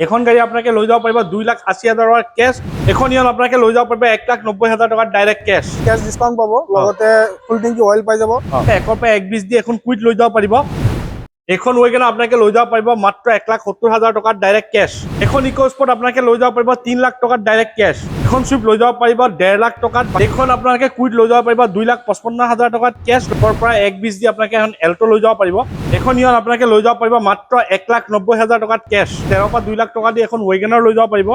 এখন গাড়ী আপোনালোকে লৈ যাব পাৰিব 2,80,000 টকাৰ কেছ। এখন ইয়াত আপোনালোকে লৈ যাব পাৰিব 1,90,000 টকাৰ ডাইৰেক্ট কেছ। কেছ ডিছকাউণ্ট পাব, লগতে ফুল টেংকি অইল পাই যাব। 100 পৰা 120 দি এখন কুইট লৈ যাব পাৰিব। এখন ৱেগনাৰ আপোনালোকে লৈ যাব পাৰিব মাত্ৰ 1,70,000 টকাৰ ডাইৰেক্ট কেছ। এখন ইকো স্পৰ্ট আপোনালোকে লৈ যাব পাৰিব 3 লাখ টকাৰ ডাইৰেক্ট কেছ। এখন চুইফ্ট লৈ যাব পাৰিব 1.5 লাখ টকাত। এখন আপোনালোকে কুইট লৈ যাব পাৰিব 2,55,000 টকাত কেছ। তাৰ পৰা 120 দি আপোনালোকে এখন এল্টো লৈ যাব পাৰিব। এখন ইয়াত আপোনালোকে লৈ যাব পাৰিব মাত্ৰ 1,90,000 টকাত কেছ। 13 পৰা 2 লাখ টকা দি এখন ৱেগনাৰ লৈ যাব পাৰিব।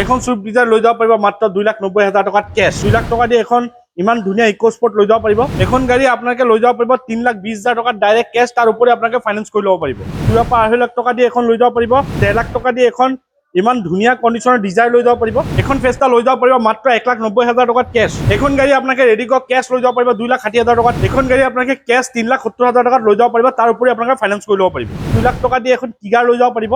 এখন চুইফ্ট ডিজায়াৰ লৈ যাব পাৰিব মাত্ৰ 2,90,000 টকাত কেছ। 2 লাখ টকা দি এখন ইমান ধুনীয়া ইকো স্পৰ্ট লৈ যাব পাৰিব। এখন গাড়ী আপোনালোকে লৈ যাব পাৰিব 3,20,000 টকাত ডাইৰেক্ট কেছ। তাৰ উপৰি আপোনালোকে ফাইনেন্স কৰি ল'ব পাৰিব। 2 পৰা 2.5 লাখ টকা দি এখন লৈ যাব পাৰিব। 1.5 লাখ টকা দি এখন ইমান ধুনীয়া কণ্ডিশ্যনৰ ডিজায়াৰ লৈ যাব পাৰিব। এখন ফেষ্টা লৈ যাব পাৰিব মাত্ৰ 1,90,000 টকাত কেছ। এখন গাড়ী আপোনালোকে ৰেডিক কেছ লৈ যাব পাৰিব 2,60,000 টকাত। এখন গাড়ী আপোনালোকে কেছ 3,70,000 টকাত লৈ যাব পাৰিব। তাৰ উপৰি আপোনালোকে ফাইনেন্স কৰি ল'ব পাৰিব। 2 লাখ টকা দি এখন টিগাৰ লৈ যাব পাৰিব।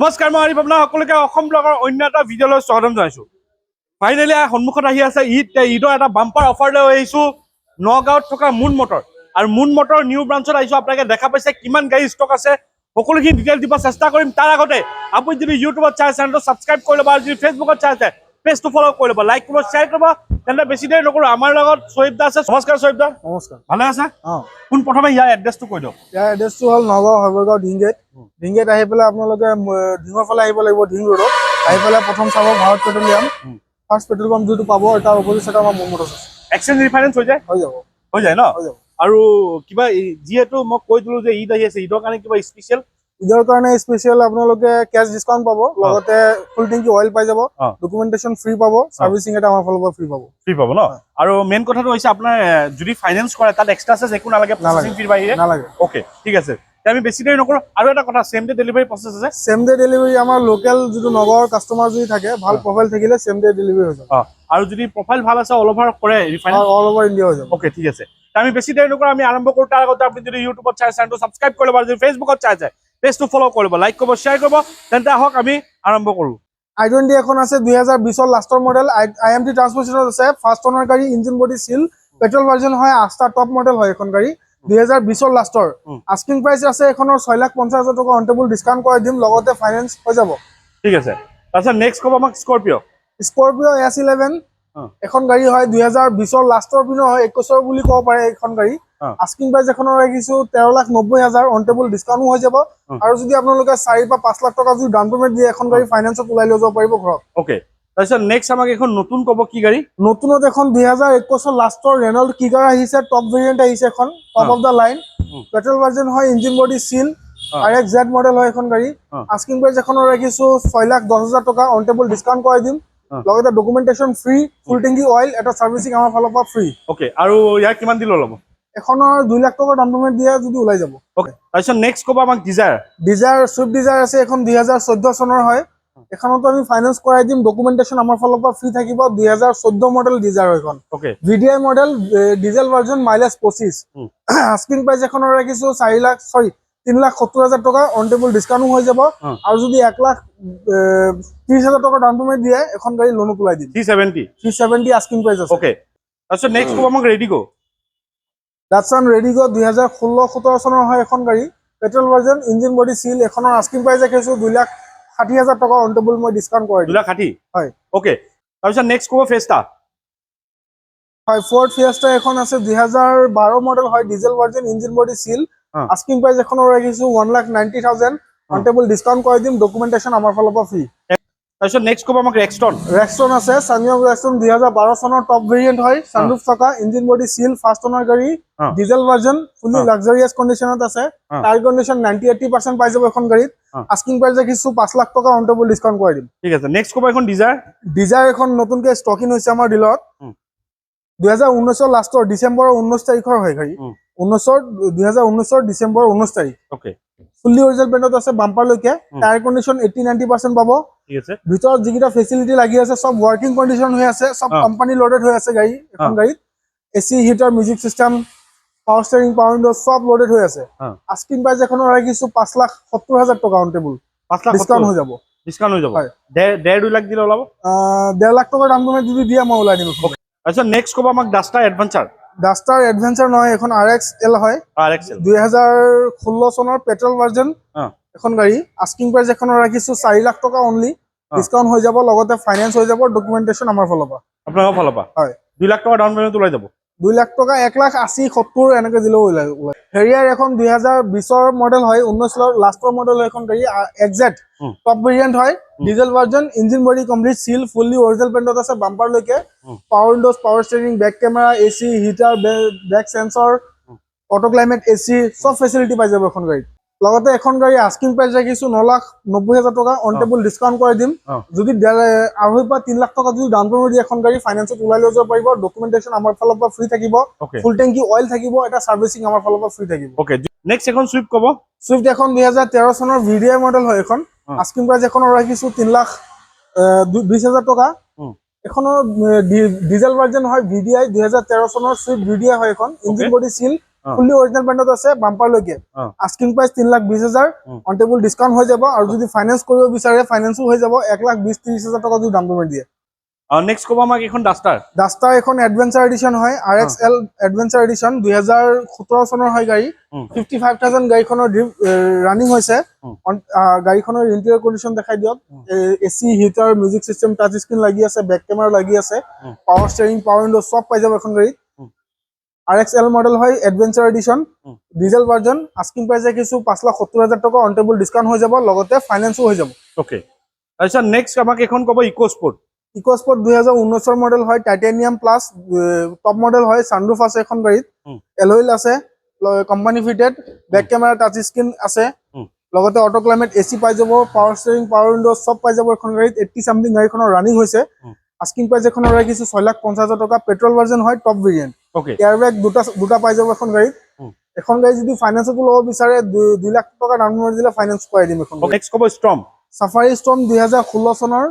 নমস্কাৰ, মই আৰিফ, আপোনাৰ সকলোকে অসম ব্লগৰ অন্য এটা ভিডিঅ'লৈ স্বাগতম জনাইছোঁ। ফাইনেলি সন্মুখত আহি আছে ঈদৰ এটা বাম্পাৰ অফাৰ লৈ আহিছোঁ নগাঁৱত থকা মুন মটৰ। আৰু মুন মটৰ নিউ ব্ৰাঞ্চত আহিছোঁ। আপোনালোকে দেখা পাইছে কিমান গাড়ী ষ্টক আছে, সকলোখিনি ডিটেইল দিব চেষ্টা কৰিম। তাৰ আগতে আপুনি যদি ইউটিউবত চাই চেনেলটো ছাবস্ক্ৰাইব কৰি ল'ব, আৰু যদি ফেচবুকত চাই আছে পেজটো ফ'ল' কৰি ল'ব, লাইক কৰিব, শ্বেয়াৰ কৰিব। তেন্তে বেছি দেৰি নকৰোঁ, আমাৰ লগত শ্বহীদ দা আছে। নমস্কাৰ শ্বহীদ দা। নমস্কাৰ। ভালে আছে? অঁ, পোন প্ৰথমে ইয়াৰ এড্ৰেছটো কৈ দিয়ক। ইয়াৰ এড্ৰেছটো হ'ল নগাঁও হয়বৰগাঁও ঢিংগেট। ঢিংগেট আহি পেলাই আপোনালোকে ঢিঙৰ ফালে আহিব লাগিব, ঢিং ৰোডত আহি পেলাই প্ৰথম চাব Bharat petroleum. First petrol pump যিটো পাব তাৰ অপজিট চাইডে আমাৰ মুন মটৰ আছে। এক্সচেঞ্জ ৰিফাইনেন্স হৈ যায়? হৈ যাব, হৈ যায় ন? হৈ যাব। আৰু কিবা যিহেতু মই কৈ দিলোঁ যে ঈদ আহি আছে, ঈদৰ কাৰণে কিবা স্পেচিয়েল? ঈদৰ কাৰণে স্পেচিয়েল আপোনালোকে কেছ ডিছকাউণ্ট পাব, লগতে ফুল টেংকি অইল পাই যাব, ডকুমেণ্টেশ্যন ফ্ৰী পাব, ছাৰ্ভিচিং এটা আমাৰ ফালৰ পৰা ফ্ৰী পাব। ফ্ৰী পাব ন? আৰু মেইন কথাটো হৈছে আপোনাৰ যদি ফাইনেন্স কৰে তাত এক্সট্ৰা চাৰ্জ একো নালাগে, প্ৰচেছিং ফিৰ বাহিৰে নালাগে। অ'কে, ঠিক আছে। আমি বেছি দেৰি নকৰোঁ। আৰু এটা কথা, ছেম ডে ডেলিভাৰী প্ৰচেছ আছে? ছেম ডে ডেলিভাৰী আমাৰ লোকেল যিটো নগাঁৱৰ কাষ্টমাৰ যদি থাকে, ভাল প্ৰফাইল থাকিলে ছেম ডে ডেলিভাৰী হৈ যাব। আৰু যদি প্ৰফাইল ভাল আছে অল অভাৰ কৰে ৰিফাইনেন্স? অল অভাৰ ইণ্ডিয়া হৈ যাব। অ'কে, ঠিক আছে। আমি বেছি দেৰি নকৰোঁ, আমি আৰম্ভ কৰোঁ। তাৰ আগতে আপুনি যদি ইউটিউবত চাই চেনেলটো ছাবস্ক্ৰাইব কৰি ল'ব, আৰু যদি ফেচবুকত চাই পেজটো ফ'ল' কৰি ল'ব, লাইক কৰিব, শ্বেয়াৰ কৰিব। তেন্তে আহক আমি আৰম্ভ কৰোঁ। i20 এখন আছে 2020 লাষ্টৰ মডেল, IMT ট্ৰান্সমিশ্যনত আছে, ফাৰ্ষ্ট অনাৰ গাড়ী, ইঞ্জিন বডি চিল, পেট্ৰল ভাৰ্জন হয়, 8টা টপ মডেল হয় এখন গাড়ী, 2020 লাষ্টৰ। আস্কিং প্ৰাইচ আছে এখনৰ 6,50,000 টকা, অন টেবল ডিছকাউণ্ট কৰাই দিম, লগতে ফাইনেন্স হৈ যাব। ঠিক আছে। তাৰপিছত নেক্সট ক'ব আমাক স্কৰপিঅ'। স্কৰপিঅ' S11 এখন গাড়ী হয়, 2020 লাষ্টৰ পিনৰ হয়, 21 বুলি ক'ব পাৰে এইখন গাড়ী। আস্কিং প্ৰাইচ এখনৰ ৰাখিছোঁ 13,90,000, অন টেবল ডিছকাউণ্টো হৈ যাব। আৰু যদি আপোনালোকে 4 পৰা 5 লাখ টকা যদি ডাউন পেমেণ্ট দিয়ে, এখন গাড়ী ফাইনেন্সত ওলাই লৈ যাব পাৰিব ঘৰত। অ'কে, তাৰপিছত নেক্সট আমাক এখন নতুন ক'ব কি গাড়ী? নতুনত এখন 2021 লাষ্টৰ ৰেনল্ট কিগাৰ আহিছে, টপ ভেৰিয়েণ্ট আহিছে এখন, top of the line, petrol version হয়, ইঞ্জিন বডি চিল, RX-Z মডেল হয় এখন গাড়ী। আস্কিং প্ৰাইচ এখনৰ ৰাখিছোঁ 6,10,000 টকা, অন টেবল ডিছকাউণ্ট কৰাই দিম, লগতে ডকুমেণ্টেশ্যন ফ্ৰী, ফুল টেংকি অইল, এটা ছাৰ্ভিচিং আমাৰ ফালৰ পৰা ফ্ৰী। অ'কে, আৰু ইয়াৰ কিমান দিন ল'ব? এখনৰ 2 লাখ টকাৰ ডাউন পেমেণ্ট দিয়ে যদি ওলাই যাব। অ'কে, তাৰপিছত নেক্সট ক'ব আমাক ডিজায়াৰ চুইফ্ট ডিজায়াৰ আছে এখন, 2014 চনৰ হয়। এখনতো আমি ফাইনেন্স কৰাই দিম, ডকুমেণ্টেশ্যন আমাৰ ফালৰ পৰা ফ্ৰী থাকিব, 2014 মডেল ডিজায়াৰ এখন। Okay, VDI model, diesel version, mileage 25। Asking price এখনৰ ৰাখিছোঁ 3,70,000 টকা, অন টেবল ডিছকাউণ্টো হৈ যাব। আৰু যদি 1,30,000 টকা ডাউন পেমেণ্ট দিয়ে, এখন গাড়ী লোনত ওলাই দিম। 370 আস্কিং প্ৰাইচ আছে। অ'কে, তাৰপিছত নেক্সট ক'ব আমাক ৰেডিগো। ডাটছন ৰেডিগো 2016-17 চনৰ হয় এখন গাড়ী, পেট্ৰল ভাৰ্জন, ইঞ্জিন বডি চিল, এখনৰ আস্কিং প্ৰাইচ ৰাখিছোঁ 2,60,000 টকা, অন টেবল মই ডিছকাউণ্ট কৰাই দিম। 2,60,000? হয়। অ'কে, তাৰপিছত নেক্সট ক'ব ফেষ্টা। হয়, ফৰ্ড ফিয়েষ্টা এখন আছে, 2012 মডেল হয়, ডিজেল ভাৰ্জন, ইঞ্জিন বডি চিল, আস্কিং প্ৰাইচ এখনৰ ৰাখিছোঁ 1,90,000, অন টেবল ডিছকাউণ্ট কৰাই দিম, ডকুমেণ্টেশ্যন আমাৰ ফালৰ পৰা ফ্ৰী। তাৰপিছত নেক্সট ক'ব আমাক ৰেক্সটন আছে, চানিয়ক ৰেক্সটন 2012 চনৰ টপ ভেৰিয়েণ্ট হয়, ছানৰুফ থকা, ইঞ্জিন বডি চিল, ফাৰ্ষ্ট অনাৰ গাড়ী, ডিজেল ভাৰ্জন, ফুলি লাক্সাৰিয়াছ কণ্ডিশ্যনত আছে, টায়াৰ কণ্ডিশ্যন 90-80% পাই যাব এখন গাড়ীত। আস্কিং প্ৰাইচ ৰাখিছোঁ 5 লাখ টকা, অন টেবল ডিছকাউণ্ট কৰাই দিম। ঠিক আছে। নেক্সট ক'ব এখন ডিজায়াৰ এখন নতুনকৈ ষ্টকিং হৈছে আমাৰ ডিলত, 2019 লাষ্টৰ ডিচেম্বৰৰ 19 তাৰিখৰ হয় গাড়ী, 2019 ডিচেম্বৰৰ 19 তাৰিখ। অ'কে, ফুল্লি অৰিজিনেল ব্ৰেণ্ডত আছে, বাম্পাৰলৈকে, টায়াৰ কণ্ডিশ্যন 80-90% পাব। ঠিক আছে। ভিতৰত যিকেইটা ফেচিলিটি লাগি আছে চব ৱৰ্কিং কণ্ডিশ্যন হৈ আছে, চব কোম্পানী লোডেড হৈ আছে গাড়ী, এখন গাড়ীত AC heater, music system, power steering, power window চব লোডেড হৈ আছে। আস্কিং প্ৰাইচ এখনৰ ৰাখিছোঁ 5,70,000 টকা, অন টেবল ডিছকাউণ্ট হৈ যাব। ডিছকাউণ্ট হৈ যাব, 1.5-2 লাখ দিলে ওলাব? 1.5 লাখ টকাৰ ডাউন পেমেণ্ট যদি দিয়ে মই ওলাই দিম। তাৰপিছত নেক্সট ক'ব আমাক ডাষ্টাৰ এডভেঞ্চাৰ। ডাষ্টাৰ এডভেঞ্চাৰ নহয়, এখন RXL হয়, RXL 2016 চনৰ পেট্ৰল ভাৰ্জন এখন গাড়ী। আস্কিং প্ৰাইচ এখনৰ ৰাখিছো 4 লাখ টকা অনলি, ডিছকাউণ্ট হৈ যাব, লগতে ফাইনেন্স হৈ যাব, ডকুমেণ্টেশ্যন আমাৰ ফালৰ পৰা। আপোনালোকৰ ফালৰ পৰা হয়, 2 লাখ টকা ডাউন পেমেণ্ট ওলাই যাব। 2 লাখ টকা, 1,80,000, 70 এনেকে দিলেও ওলাই। হেৰিয়াৰ এখন 2020 মডেল হয়, 19 লাষ্টৰ মডেল হয় এখন গাড়ী, XZ টপ ভেৰিয়েণ্ট হয়, diesel version, engine body complete seal, fully original পেইণ্টত আছে, বাম্পাৰলৈকে, power windows, power steering, back camera, AC, heater, back sensor, auto climate, AC সব ফেচিলিটি পাই যাব এখন গাড়ীত। লগতে এখন গাড়ী আস্কিং প্ৰাইচ ৰাখিছো 9,90,000 টকা, অন টেবল ডিছকাউণ্ট কৰি দিম। যদি 2.5 পৰা 3 লাখ টকা যদি ডাউন পেমেণ্ট দি এখন গাড়ী ফাইনেন্সত ওলাই লৈ যাব পাৰিব, ডকুমেণ্টেশ্যন আমাৰ ফালৰ পৰা ফ্ৰী থাকিব, ফুল টেংকি অইল থাকিব, এটা সাৰ্ভিসিং আমাৰ ফালৰ পৰা ফ্ৰী থাকিব। ওকে, নেক্সট এখন সুইফট কব। সুইফট এখন 2013 চনৰ VDI মডেল হয় এখন। আস্কিং প্ৰাইচ এখনৰ ৰাখিছো 3,20,000 টকা। এখনৰ ডিজেল ভাৰ্জন হয়, VDI 2013 চনৰ সুইফট VDI হয় এখন, engine body seal, fully original পেইণ্টত আছে, বাম্পাৰলৈকে। Asking price 3,20,000, on table discount হৈ যাব, আৰু যদি ফাইনেন্স কৰিব বিচাৰে ফাইনেন্সও হৈ যাব, 1,20,30,000 টকা যদি ডাউন পেমেণ্ট দিয়ে। নেক্সট কব আমাক এখন ডাষ্টাৰ। ডাষ্টাৰ এখন এডভেঞ্চাৰ এডিশ্যন হয়, RXL এডভেঞ্চাৰ এডিশ্যন, 2017 চনৰ হয় গাড়ী, 55,000 গাড়ীখনৰ ৰানিং হৈছে। গাড়ীখনৰ ইণ্টেৰিয়ৰ কণ্ডিশ্যন দেখাই দিয়ক, AC, heater, music system, touch screen লাগি আছে, বেক কেমেৰা লাগি আছে, পাৱাৰ ষ্টিয়াৰিং, পাৱাৰ উইণ্ডো সব পাই যাব এখন গাড়ীত। RXL মডেল হয়, adventure edition, diesel version. Asking price ৰাখিছো 5,70,000 টকা, অন টেবল ডিছকাউণ্ট হৈ যাব, লগতে ফাইনেন্সও হৈ যাব। ওকে, তাৰপিছত নেক্সট আমাক এখন কব ইকোস্পোৰ্ট। ইকোস্পোৰ্ট 2019 মডেল হয়, টাইটেনিয়াম প্লাস টপ মডেল হয়, সানৰুফ আছে এখন গাড়ীত, এলয়েল আছে, company fitted, back camera, touch screen আছে, লগতে অটো ক্লাইমেট, AC পাই যাব, পাৱাৰ ষ্টিয়াৰিং, পাৱাৰ উইণ্ডো সব পাই যাব এখন গাড়ীত। 80 সামথিং গাড়ীখনৰ ৰানিং হৈছে। আস্কিং প্ৰাইচ এখনৰ ৰাখিছো 6,50,000 টকা, পেট্ৰল ভাৰ্জন হয়, টপ ভেৰিয়েণ্ট, এয়াৰবেগ দুটা পাই যাব এখন গাড়ীত। এখন গাড়ী যদি ফাইনেন্সতো ল'ব বিচাৰে 2 লাখ টকা ডাউন পেমেণ্ট দিলে ফাইনেন্স কৰাই দিম এখন। নেক্সট কব ষ্ট্ৰম। সাফাৰী ষ্ট্ৰম 2016 চনৰ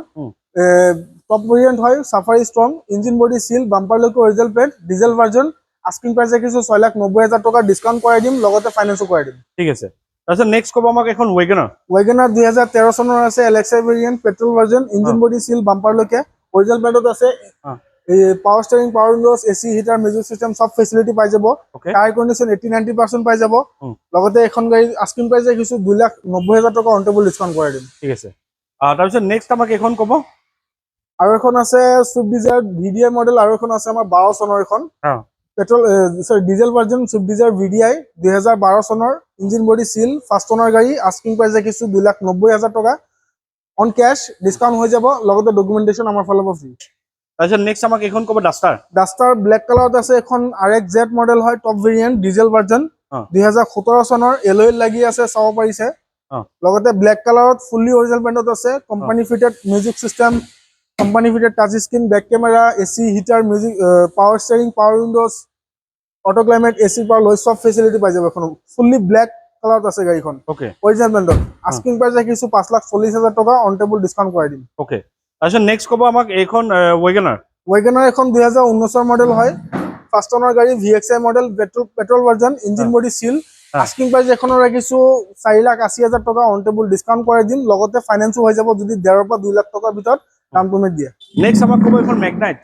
টপ ভেৰিয়েণ্ট হয়, Safari Storme, engine body seal, বাম্পাৰলৈকে original paint, diesel version. Asking price ৰাখিছো 6,90,000 টকা, ডিছকাউণ্ট কৰাই দিম, লগতে ফাইনেন্সও কৰাই দিম। ঠিক আছে, তাৰপিছত নেক্সট কব আমাক এখন ৱেগনাৰ। ৱেগনাৰ 2013 চনৰ আছে, LXI variant, petrol version, engine body seal, বাম্পাৰলৈকে অৰিজিনেল পেইণ্টত আছে, power steering, power windows, AC, heater, music system সব ফেচিলিটি পাই যাব, টায়াৰ কণ্ডিশ্যন 80-90% পাই যাব। লগতে এখন গাড়ী আস্কিং প্ৰাইচ ৰাখিছো 2,90,000 টকা, অন টেবল ডিছকাউণ্ট কৰাই দিম। ঠিক আছে, তাৰপিছত নেক্সট আমাক এখন কব। আৰু এখন আছে সুইফট ডিজায়াৰ VDI মডেল, আৰু এখন আছে আমাৰ 12 চনৰ এখন petrol diesel version Swift Dzire VDI 2012 চনৰ, ইঞ্জিন বডি সিল, ফাৰ্ষ্ট অনাৰ গাড়ী। আস্কিং প্ৰাইচ ৰাখিছো 2,90,000 টকা, অন কেশ, ডিছকাউণ্ট হৈ যাব, লগতে ডকুমেণ্টেশ্যন আমাৰ ফালৰ পৰা ফ্ৰী। তাৰপিছত নেক্সট আমাক এখন কব ডাষ্টাৰ। ডাষ্টাৰ ব্লেক কালাৰত আছে এখন, RXZ মডেল হয়, টপ ভেৰিয়েণ্ট, ডিজেল ভাৰ্জন, 2017 চনৰ, এলয়েল লাগি আছে, চাব পাৰিছে। লগতে ব্লেক কালাৰত ফুল্লি অৰিজিনেল পেইণ্টত আছে, company fitted music system, company fitted touch screen, back camera, AC, heater, music, power steering, power windows, auto climate, AC power লৈ সব ফেচিলিটি পাই যাব এখন। ফুল্লি ব্লেক কালাৰত আছে গাড়ীখন, অৰিজিনেল পেইণ্টত। আস্কিং প্ৰাইচ ৰাখিছো 5,40,000 টকা, অন টেবল ডিছকাউণ্ট কৰাই দিম। ওকে, তাৰপিছত নেক্সট কব আমাক এইখন ৱেগনাৰ। ৱেগনাৰ এখন 2019 মডেল হয়, ফাৰ্ষ্ট অনাৰ গাড়ী, VXI model, petrol version, engine body seal. Asking price এখনৰ ৰাখিছো 4,80,000 টকা, অন টেবল ডিছকাউণ্ট কৰাই দিম, লগতে ফাইনেন্সও হৈ যাব যদি 1.5 পৰা 2 লাখ টকাৰ ভিতৰত ডাউন পেমেণ্ট দিয়ে। নেক্সট আমাক কব এখন মেগনাইট।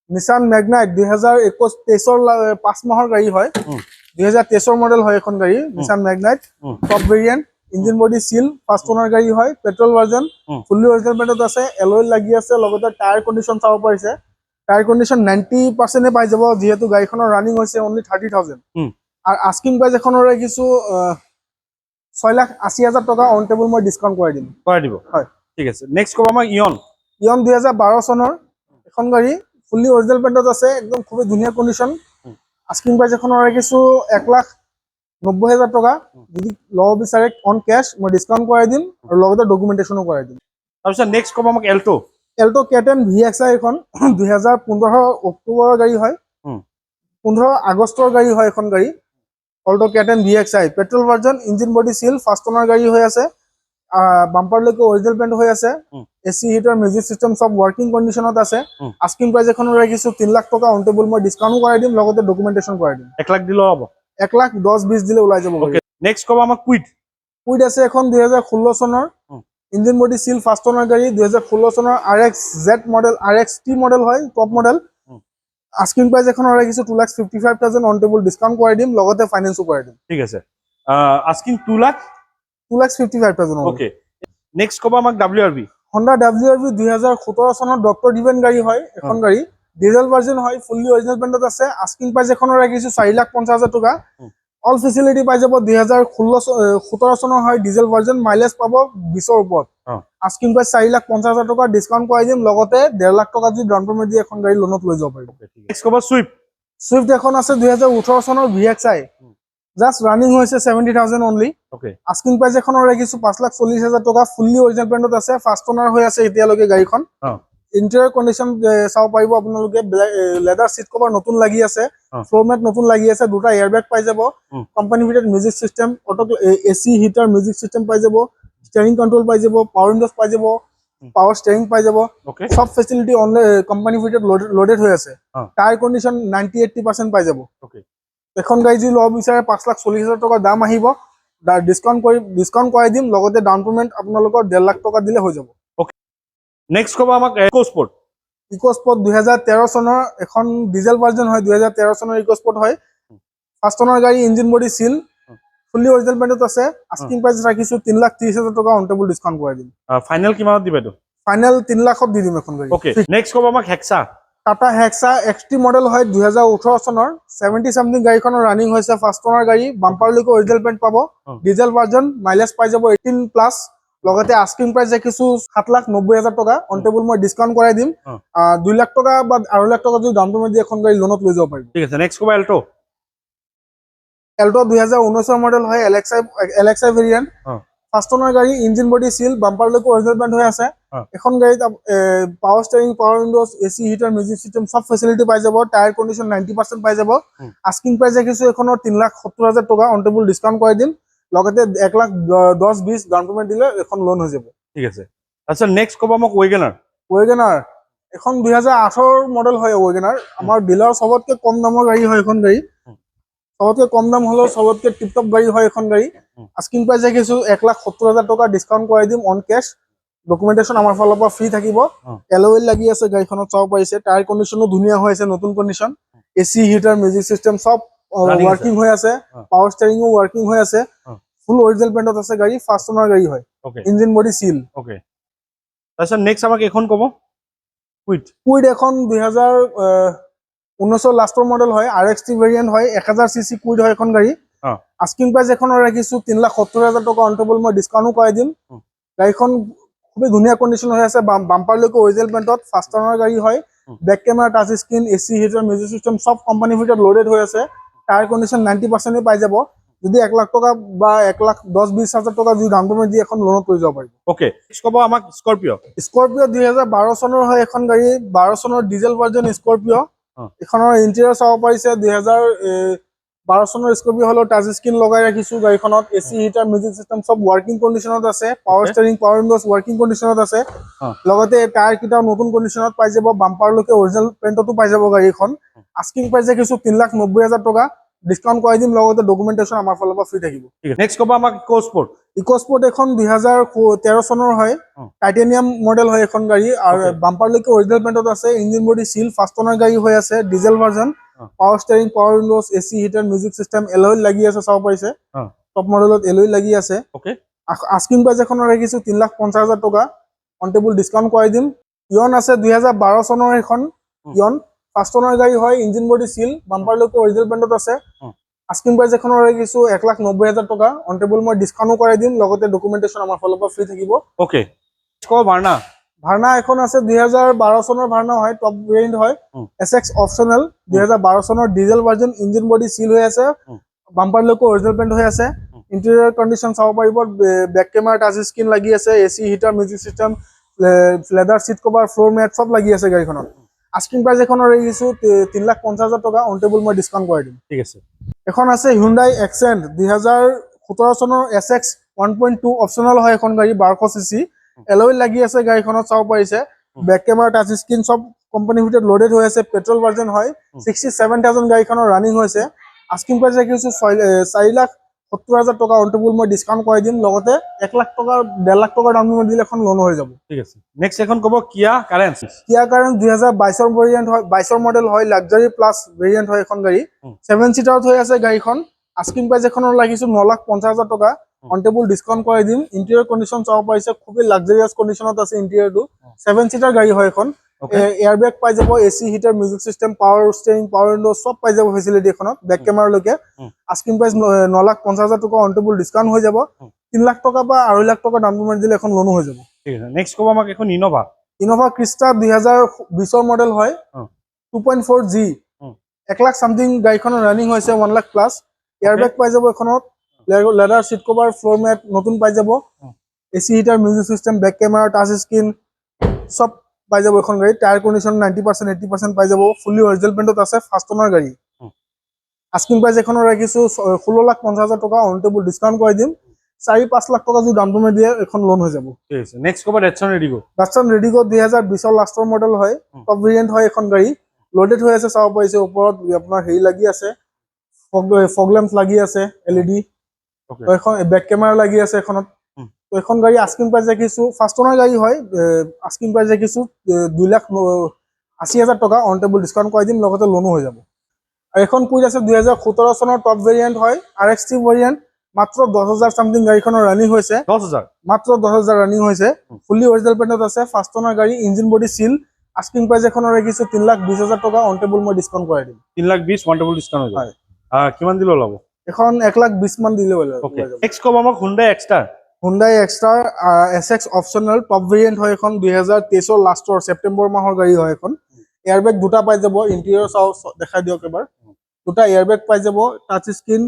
নিছান মেগনাইট 2023 5 মাহৰ গাড়ী হয়, 2023 মডেল হয় এখন গাড়ী, Nissan Magnite top variant, engine body seal, first অনাৰ গাড়ী হয়, পেট্ৰল ভাৰ্জন, ফুল্লি অৰিজিনেল পেইণ্টত আছে, এলয়েল লাগি আছে, লগতে টায়াৰ কণ্ডিশ্যন চাব পাৰিছে। টায়াৰ কণ্ডিশ্যন 90% পাই যাব, যিহেতু গাড়ীখনৰ ৰানিং হৈছে অনলি 30,000। আৰু আস্কিং প্ৰাইচ এখনৰ ৰাখিছো 6,80,000 টকা, অন টেবল মই ডিছকাউণ্ট কৰাই দিম। হয়, ঠিক আছে। নেক্সট কব আমাক ইয়ন। 2012 চনৰ এখন গাড়ী, ফুল্লি অৰিজিনেল পেইণ্টত আছে, একদম খুবেই ধুনীয়া কণ্ডিশ্যন। আস্কিং প্ৰাইচ এখনৰ ৰাখিছো 1,90,000 টকা, যদি ল'ব বিচাৰে অন কেশ মই ডিছকাউণ্ট কৰাই দিম, আৰু লগতে ডকুমেণ্টেশ্যনো কৰাই দিম। তাৰপিছত নেক্সট কব আমাক এল্টো। এল্টো K10 VXI এখন 2015 অক্টোবৰৰ গাড়ী হয়, 15 আগষ্টৰ গাড়ী হয় এখন গাড়ী। Alto K10 VXI petrol version, engine body seal, first অনাৰ গাড়ী হৈ আছে, বাম্পাৰলৈকে অৰিজিনেল পেইণ্ট হৈ আছে, AC, হিটাৰ, মিউজিক চিষ্টেম সব ৱৰ্কিং কণ্ডিশ্যনত আছে। আস্কিং প্ৰাইচ এখনৰ ৰাখিছো 3 লাখ টকা, অন টেবল মই ডিছকাউণ্টো কৰাই দিম, লগতে ডকুমেণ্টেশ্যন কৰাই দিম। 1 লাখ দিলেও হ'ব? 1,10,20 দিলে ওলাই যাব। নেক্সট কব আমাক কুইড। কুইড আছে এখন 2016 চনৰ, ইঞ্জিন বডি সিল, ফাৰ্ষ্ট অনাৰ গাড়ী, 2016 চনৰ RXZ মডেল, RXT মডেল হয়, টপ মডেল। আস্কিং প্রাইস এখন রাখিছো 2,55,000 অন টেবল ডিসকাউন্ট করে দিম লগতে ফাইনান্সও করে দিম ঠিক আছে আস্কিং 2 লাখ 2,55,000 ওকে নেক্সট কবা আমাক WRV Honda WRV 2017 চনৰ ডক্টৰ ডিভেন গাড়ী হয় এখন গাড়ী ডিজেল ভাৰ্জন হয় ফুললি অৰিজিনাল পেইণ্টত আছে আস্কিং প্ৰাইস এখন ৰাখিছো 4,50,000 টকা অল ফেসিলিটি পাই যাব 2017 চনৰ হয় ডিজেল ভাৰ্জন মাইলেজ পাব 20 ৰ ওপৰত আস্কিং প্ৰাইস 4,50,000 টকা ডিসকাউন্ট কৰাই দিম লগতে 1.5 লাখ টকা যদি ডাউন পেমেন্ট দি এখন গাড়ী লোনত লৈ যাব পাৰিব নেক্সট কবা সুইফট এখন আছে 2018 চনৰ VXI জাস্ট রানিং হয়েছে 70,000 অনলি ওকে আস্কিং প্রাইস এখন রাখিছো 5,40,000 টকা ফুললি অরিজিনাল পেইণ্টত আছে ফার্স্ট ওনার হৈ আছে এতিয়ালৈকে গাড়ীখন ইন্টেৰিয়ৰ কন্ডিশন চাও পাৰিব আপোনালোকে লেদাৰ সিট কভাৰ নতুন লাগি আছে ফ্লোৰ ম্যাট নতুন লাগি আছে দুটা এয়াৰবেগ পাই যাব company fitted music system auto AC heater music system পাই যাব স্টিয়াৰিং কন্ট্ৰোল পাই যাব পাৱাৰ উইন্ডোজ পাই যাব পাৱাৰ স্টিয়াৰিং পাই যাব সব facility only company fitted loaded হৈ আছে টায়াৰ কন্ডিশন 90-80% পাই যাব এখন গাড়ী যদি লব বিচাৰে 5,40,000 টকা দাম আহিব ডিসকাউন্ট কৰাই দিম লগতে ডাউন পেমেন্ট আপোনালোকৰ 1.5 লাখ টকা দিলে হৈ যাব নেক্সট কবা আমাক ইকোস্পোর্ট 2013 চনৰ এখন ডিজেল ভাৰ্জন হয় 2013 চনৰ ইকোস্পোৰ্ট হয় ফাৰ্স্ট ওনাৰ গাড়ী engine body seal fully original পেইণ্টত আছে আস্কিং প্ৰাইস ৰাখিছো 3,30,000 টকা অন টেবল ডিসকাউন্ট কৰাই দিম ফাইনাল কিমানত দিবা তো ফাইনাল 3 লাখত দি দিম এখন গাড়ী ওকে নেক্সট কবা আমাক হেক্সা টাটা হেক্সা এক্সটি মডেল হয় 2018 চনৰ 70 সামথিং গাড়ীখনৰ ৰানিং হৈছে ফাৰ্স্ট ওনাৰ গাড়ী বাম্পাৰ লৈকে অৰিজিনাল পেইণ্ট পাব ডিজেল ভাৰ্জন মাইলেজ পাই যাব 18 প্লাস লগতে আস্কিং প্ৰাইস ৰাখিছো 7,90,000 টকা অন টেবল মই ডিসকাউন্ট কৰাই দিম 2 লাখ টকা বা 2.5 লাখ টকা যদি ডাউন পেমেন্ট দি এখন গাড়ী লোনত লৈ যাব পাৰিব ঠিক আছে নেক্সট কবা এল্টো 2019 মডেল হয় LXI ভেৰিয়েন্ট ফাৰ্স্ট ওনাৰ গাড়ী ইঞ্জিন বডি সিল বাম্পাৰ লৈকে অৰিজিনাল পেইণ্ট হৈ আছে এখন গাড়ীত power steering power windows AC heater music system সব ফেসিলিটি পাই যাব টায়াৰ কন্ডিশন 90% পাই যাব আস্কিং প্ৰাইস ৰাখিছো এখনৰ 3,70,000 টকা অন টেবল ডিসকাউন্ট কৰাই দিম লগতে 1,10,20 ডাউন পেমেন্ট দিলে এখন লোন হৈ যাব ঠিক আছে আচ্ছা নেক্সট কবা আমাক ওয়েগনাৰ এখন 2008 মডেল হয় ওয়েগনাৰ আমাৰ ডিলাৰ সবতকে কম দামৰ গাড়ী হয় এখন গাড়ী সবতকে কম দাম হলো সবতকে টিপটপ গাড়ী হয় এখন গাড়ী আস্কিং প্রাইস ৰাখিছো 1,70,000 টকা ডিসকাউন্ট কৰাই দিম অন ক্যাশ ডকুমেন্টেশন আমাৰ ফালৰ পৰা ফ্ৰী থাকিব এলওয়েল লাগি আছে গাড়ীখনত চাও পাইছে টায়াৰ কন্ডিশনো ধুনীয়া হৈ আছে নতুন condition AC heater music system সব ওয়াৰ্কিং হৈ আছে পাৱাৰ স্টিয়াৰিংও ওয়ার্কিং হৈ আছে ফুল অরিজিনাল পেইণ্টত আছে গাড়ী ফার্স্ট ওনার গাড়ী হয় ইঞ্জিন বডি সিল ওকে আচ্ছা নেক্সট আমাক এখন কব কুইড এখন 2019 লাস্টৰ মডেল হয় RXT ভেৰিয়েন্ট হয় 1000 সিসি কুইড হয় এখন গাড়ী আস্কিং প্ৰাইস এখন ৰাখিছো 3,70,000 টকা অন টেবল মই ডিসকাউন্টও কৰাই দিম গাড়ীখন খুবই ধুনীয়া কন্ডিশন হৈ আছে বাম্পাৰ লৈকে অৰিজিনাল পেইণ্টত ফাৰ্স্ট ওনাৰ গাড়ী হয় back camera touch screen AC heater music system সব কোম্পানি ফিটেড লোডেড হৈ আছে টায়াৰ কন্ডিশন 90% পাই যাব যদি 1 লাখ টকা বা 1,10,20,000 টকা যদি ডাউন পেমেন্ট দি এখন লোনত লৈ যাব পাৰিব ওকে কব আমাক স্কৰপিও 2012 চনৰ হয় এখন গাড়ী 12 চনৰ ডিজেল ভাৰ্জন স্কৰপিও এখনৰ ইন্টেৰিয়ৰ চাব পাৰিছে 2012 চনৰ স্কৰপিও হলো টাচ স্ক্ৰিন লগাই ৰাখিছো গাড়ীখনত এসি হিটাৰ মিউজিক সিস্টেম সব ওয়াৰ্কিং কন্ডিশনত আছে power steering power Windows working কন্ডিশনত আছে লগতে টায়াৰ কিটা নতুন কন্ডিশনত পাই যাব বাম্পাৰ লৈকে অৰিজিনাল পেইণ্টতো পাই যাব গাড়ীখন আস্কিং প্ৰাইস ৰাখিছো 3,90,000 টকা ডিসকাউন্ট কৰাই দিম লগতে ডকুমেন্টেশন আমাৰ ফালৰ পৰা ফ্ৰী থাকিব ঠিক আছে নেক্সট কবা আমাক ইকোস্পোৰ্ট এখন 2013 চনৰ হয় টাইটেনিয়াম মডেল হয় এখন গাড়ী আৰু বাম্পাৰ লৈকে অৰিজিনাল পেইণ্টত আছে engine body seal first owner গাড়ী হৈ আছে diesel version power steering power windows AC heater music system alloy wheel লাগি আছে চাব পাৰিছে টপ মডেলত এলওয়েল লাগি আছে ওকে আস্কিং প্ৰাইস এখন ৰাখিছো 3,50,000 টকা অন টেবল ডিসকাউন্ট কৰাই দিম ইয়ন আছে 2012 চনৰ এখন ইয়ন ফাৰ্স্ট ওনাৰ গাড়ী হয় ইঞ্জিন বডি সিল বাম্পাৰ লৈকে অৰিজিনাল পেইণ্টত আছে আস্কিং প্ৰাইস এখন ৰাখিছো 1,90,000 টকা অন টেবল মই ডিসকাউন্টও কৰাই দিম লগতে ডকুমেন্টেশন আমাৰ ফালৰ পৰা ফ্ৰী থাকিব ওকে কো ভাৰ্না এখন আছে 2012 চনৰ ভাৰ্না হয় টপ ভেৰিয়েন্ট হয় SX অপশনাল 2012 চনৰ diesel version engine body seal হৈ আছে বাম্পাৰ লৈকে অৰিজিনাল পেইণ্ট হৈ আছে ইন্টেৰিয়ৰ কন্ডিশন চাব পাৰিব ব্যাক ক্যামেৰা টাচ স্ক্ৰিন লাগি আছে AC heater music system leather seat cover floor mat সব লাগি আছে গাড়ীখনত আস্কিং প্ৰাইস এখন ৰাখিছো 3,50,000 টকা অন টেবল মই ডিসকাউন্ট কৰাই দিম ঠিক আছে এখন আছে Hyundai Accent 2017 চনৰ SX 1.2 অপশনাল হয় এখন গাড়ী 1200 সিসি এলওয়েল লাগি আছে গাড়ীখনত চাব পাৰিছে ব্যাক ক্যামেৰা টাচ স্ক্ৰিন সব কোম্পানি ফিটেড লোডেড হৈ আছে পেট্ৰোল ভাৰ্জন হয় 67,000 গাড়ীখনৰ ৰানিং হৈছে আস্কিং প্ৰাইস ৰাখিছো 70,000 টকা অন টেবুল মই ডিসকাউন্ট কৰাই দিম লগতে 1 লাখ টকা 1.5 লাখ টকাৰ ডাউন পেমেন্ট দিলে এখন লোন হৈ যাব ঠিক আছে নেক্সট এখন ক'ব কিয়া কাৰেন্স কিয়া কাৰেন্স 2022 ৰ ভেৰিয়েন্ট হয় 22 ৰ মডেল হয় লাক্সাৰি প্লাস ভেৰিয়েন্ট হয় এখন গাড়ী 7 সিটাৰত হৈ আছে গাড়ীখন আস্কিং প্ৰাইস এখনৰ লাগিছো 9,50,000 টকা অন টেবুল ডিসকাউন্ট কৰাই দিম ইন্টেৰিয়ৰ কন্ডিশন চাও পাইছে খুবই লাক্সাৰিয়াস কন্ডিশনত আছে ইন্টেৰিয়ৰটো 7 সিটাৰ গাড়ী হয় এখন এয়াৰবেগ পাই যাব AC heater music system power steering power window সব পাই যাব ফেসিলিটি এখনত বেক কেমেৰা লৈকে আস্কিং প্ৰাইস 9,50,000 টকা অন টেবুল ডিসকাউন্ট হৈ যাব 3 লাখ টকা বা 2.5 লাখ টকা ডাউন পেমেন্ট দিলে এখন লোন হৈ যাব ঠিক আছে নেক্সট ক'ব আমাক এখন ইনোভা ক্ৰিষ্টা 2020 ৰ মডেল হয় 2.4G 1 লাখ সামথিং গাড়ীখনৰ ৰানিং হৈছে 1 লাখ প্লাস এয়াৰবেগ পাই যাব এখনত leather seat cover floor mat নতুন পাই যাব AC heater music system back camera touch screen সব পাই যাব এখন গাড়ী টায়াৰ কন্ডিশন 90% 80% পাই যাব ফুলি অৰিজিনাল পেইন্টত আছে ফাৰ্স্ট ওনাৰ গাড়ী আস্কিং প্ৰাইস এখনৰ ৰাখিছো 16,50,000 টকা অন টেবুল ডিসকাউন্ট কৰাই দিম 4-5 লাখ টকা যদি ডাউন পেমেন্ট দিয়ে এখন লোন হৈ যাব ঠিক আছে নেক্সট ক'ব ডেটছন ৰেডিগো 2020 ৰ লাষ্টৰ মডেল হয় টপ ভেৰিয়েন্ট হয় এখন গাড়ী লোডেড হৈ আছে চাও পাইছে ওপৰত আপোনাৰ হেৰি লাগি আছে ফগ ল্যাম্পছ লাগি আছে এলইডি এখন বেক কেমেৰা লাগি আছে এখনত তো এখন গাড়ী আস্কিং প্ৰাইস ৰাখিছো ফাৰ্স্ট ওনাৰ গাড়ী হয় আস্কিং প্ৰাইস ৰাখিছো 2,80,000 টকা অন টেবুল ডিসকাউন্ট কৰাই দিম লগতে লোনো হৈ যাব আৰু এখন পুই আছে 2017 চনৰ টপ ভেৰিয়েন্ট হয় RX3 ভেৰিয়েন্ট মাত্ৰ 10,000 সামথিং গাড়ীখনৰ ৰানিং হৈছে 10,000 মাত্ৰ 10,000 ৰানিং হৈছে ফুলি অৰিজিনাল পেইন্টত আছে ফাৰ্স্ট ওনাৰ গাড়ী engine body seal asking price এখনৰ ৰাখিছো 3,20,000 টকা অন টেবুল মই ডিসকাউন্ট কৰাই দিম 3,20,000 ওয়ান টেবুল ডিসকাউন্ট হৈ যাব কিমান দিলে ওলাব এখন 1,20,000 মান দিলে ওলাই যাব নেক্সট ক'ব আমাক Hyundai Extar Hyundai Extar SX optional top variant হয় এখন 2023 ৰ লাষ্টৰ সেপ্টেম্বৰ মাহৰ গাড়ী হয় এখন এয়াৰবেগ দুটা পাই যাব ইন্টেৰিয়ৰ চাও দেখাই দিওক এবাৰ দুটা এয়াৰবেগ পাই যাব touch screen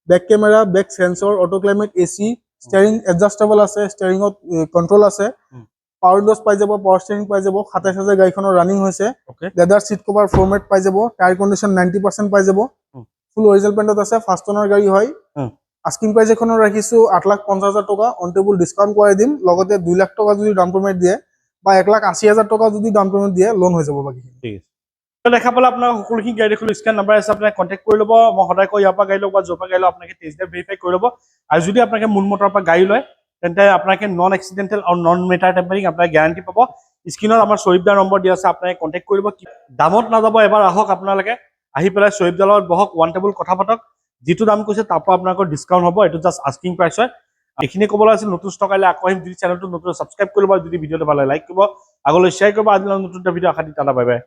back camera back sensor auto climate AC steering adjustable আছে ষ্টিয়াৰিংত কন্ট্ৰোল আছে পাৱাৰ উইন্ডোজ পাই যাব পাৱাৰ ষ্টিয়াৰিং পাই যাব 27,000 গাড়ীখনৰ ৰানিং হৈছে leather seat cover floor mat পাই যাব টায়াৰ কন্ডিশন 90% পাই যাব ফুল অৰিজিনাল পেইন্টত আছে ফাৰ্স্ট ওনাৰ গাড়ী হয় আস্কিং প্ৰাইস এখনৰ ৰাখিছো 8,50,000 টকা অন টেবুল ডিসকাউন্ট কৰাই দিম লগতে 2 লাখ টকা যদি ডাউন পেমেন্ট দিয়ে বা 1,80,000 টকা যদি ডাউন পেমেন্ট দিয়ে লোন হৈ যাব বাকি ঠিক আছে তো দেখা পালে আপোনাৰ সকলোখিনি গাড়ী দেখুন স্ক্যান নাম্বাৰ আছে আপোনাক কন্টাক্ট কৰি ল'ব মই সদায় কৈ ইয়াৰ পৰা গাড়ী ল'ব বা য'ৰ পৰা গাড়ী ল'ব আপোনাক টেষ্ট ড্ৰাইভ ভেৰিফাই কৰি ল'ব আৰু যদি আপোনাক মূল মটৰৰ পৰা গাড়ী লয় তেন্তে আপোনাক নন এক্সিডেন্টেল আৰু নন মেটাৰ টেম্পাৰিং আপোনাক গ্যাৰান্টি পাব স্ক্ৰিনত আমাৰ শ্বৰিফদাৰ নম্বৰ দিয়া আছে আপোনাক কন্টাক্ট কৰিব দামত নাযাব এবাৰ আহক আপোনালোকে আহি পেলাই শ্বৰিফদাৰ লগত বহক ওৱান টেবুল কথা পাতক যেটো দাম কৈছে তাৰ পৰা আপোনাকৰ ডিসকাউন্ট হ'ব এটো জাস্ট আস্কিং প্ৰাইস হয় এইখিনি ক'বলৈ আছিল নতুন ষ্টক আইলে আকৌ আহিম যদি চেনেলটো নতুন সাবস্ক্ৰাইব কৰিব যদি ভিডিঅটো ভাল লাগে লাইক কৰিব আগলৈ শ্বেয়াৰ কৰিব আজিলৈ নতুন ভিডিঅ আশা দি টাটা বাই বাই